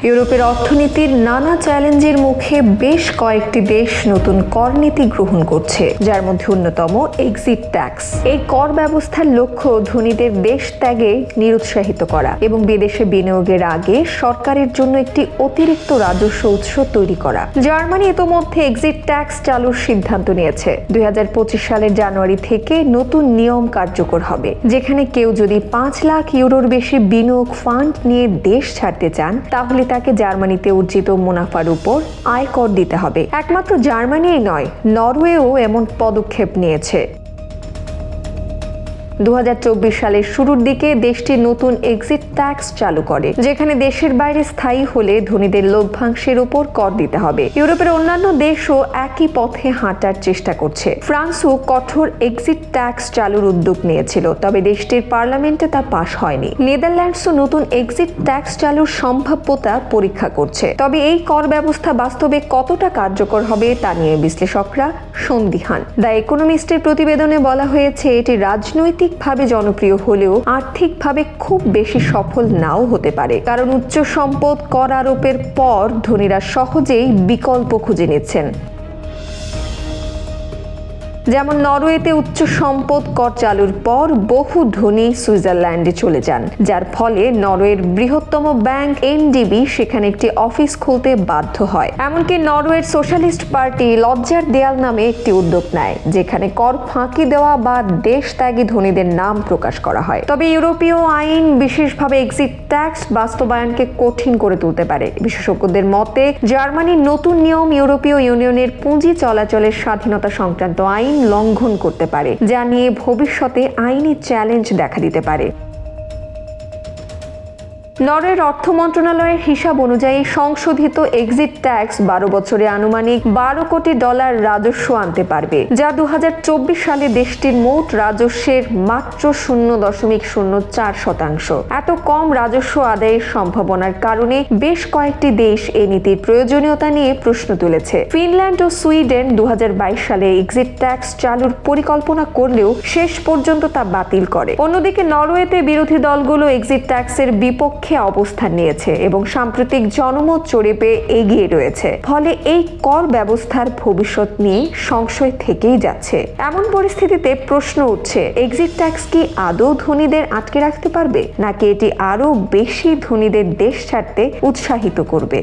ইউরোপের অর্থনীতির নানা চ্যালেঞ্জের মুখে বেশ কয়েকটি দেশ নতুন কর নীতি গ্রহণ করছে, যার মধ্যে অন্যতম এক্সিট ট্যাক্স। এই কর ব্যবস্থার লক্ষ্য ধনীদের দেশ ত্যাগে নিরুৎসাহিত করা এবং বিদেশে বিনিয়োগের আগে সরকারের জন্য একটি অতিরিক্ত রাজস্ব উৎস তৈরি করা। জার্মানি ইতোমধ্যে এক্সিট ট্যাক্স চালুর সিদ্ধান্ত নিয়েছে। 2025 সালের জানুয়ারি থেকে নতুন নিয়ম কার্যকর হবে, যেখানে কেউ যদি 5 লাখ ইউরোর বেশি বিনিয়োগ ফান্ড নিয়ে দেশ ছাড়তে চান, তাহলে তাকে জার্মানিতে অর্জিত মুনাফার উপর আয়কর দিতে হবে। একমাত্র জার্মানিই নয়, নরওয়েও এমন পদক্ষেপ নিয়েছে। 2024 সালের শুরুর দিকে দেশটি নতুন এক্সিট ট্যাক্স চালু করে, যেখানে দেশের বাইরে স্থায়ী হলে ধনীদের লভ্যাংশের উপর কর দিতে হবে। ইউরোপের অন্যান্য দেশও একই পথে হাঁটার চেষ্টা করছে। ফ্রান্সও কঠোর এক্সিট ট্যাক্স চালুর উদ্যোগ নিয়েছিল, তবে দেশটির পার্লামেন্টে তা পাশ হয়নি। নেদারল্যান্ডসও নতুন এক্সিট ট্যাক্স চালুর সম্ভাব্যতা পরীক্ষা করছে, তবে এই কর ব্যবস্থা বাস্তবে কতটা কার্যকর হবে তা নিয়ে বিশ্লেষকরা সন্দিহান। দ্য ইকোনমিস্টের প্রতিবেদনে বলা হয়েছে, এটি রাজনৈতিকভাবে জনপ্রিয় হলেও আর্থিকভাবে খুব বেশি সফল নাও হতে পারে, কারণ উচ্চ সম্পদ কর আরোপের পর ধনীরা সহজেই বিকল্প খুঁজে নিচ্ছেন। যেমন নরওয়েতে উচ্চ সম্পদ কর চালুর পর বহু ধনী সুইজারল্যান্ডে চলে যান, যার ফলে নরওয়ের বৃহত্তম ব্যাংক এনডিবি সেখানে একটি অফিস খুলতে বাধ্য হয়। এমনকি নরওয়ের সোশ্যালিস্ট পার্টি লজ্জার দেয়াল নামে একটি উদ্যোগ নেয়, যেখানে কর ফাঁকি দেওয়া বা দেশ ত্যাগী ধনীদের নাম প্রকাশ করা হয়। তবে ইউরোপীয় আইন বিশেষভাবে এক্সিট ট্যাক্স বাস্তবায়নকে কঠিন করে তুলতে পারে। বিশেষজ্ঞদের মতে, জার্মানির নতুন নিয়ম ইউরোপীয় ইউনিয়নের পুঁজি চলাচলের স্বাধীনতা সংক্রান্ত আইন লঙ্ঘন করতে পারে, যা নিয়ে ভবিষ্যতে আইনি চ্যালেঞ্জ দেখা দিতে পারে। নরওয়ের অর্থ মন্ত্রণালয়ের হিসাব অনুযায়ী সংশোধিত এক্সিট ট্যাক্স 12 বছরে আনুমানিক $12 কোটি রাজস্ব আনতে পারবে, যা 2024 সালে দেশটির মোট রাজস্বের মাত্র 0.04%। এত কম রাজস্ব আদায়ের সম্ভাবনার কারণে বেশ কয়েকটি দেশ এই নীতির প্রয়োজনীয়তা নিয়ে প্রশ্ন তুলেছে। ফিনল্যান্ড ও সুইডেন 2022 সালে এক্সিট ট্যাক্স চালুর পরিকল্পনা করলেও শেষ পর্যন্ত তা বাতিল করে। অন্যদিকে নরওয়েতে বিরোধী দলগুলো এক্সিট ট্যাক্সের বিপক্ষে অবস্থান নিয়েছে এবং সাম্প্রতিক জনমত জরিপে এগিয়ে রয়েছে। ফলে এই কর ব্যবস্থার ভবিষ্যৎ নিয়ে সংশয় থেকেই যাচ্ছে। এমন পরিস্থিতিতে প্রশ্ন উঠছে, এক্সিট ট্যাক্স কি আদৌ ধনীদের আটকে রাখতে পারবে, নাকি এটি আরো বেশি ধনীদের দেশ ছাড়তে উৎসাহিত করবে?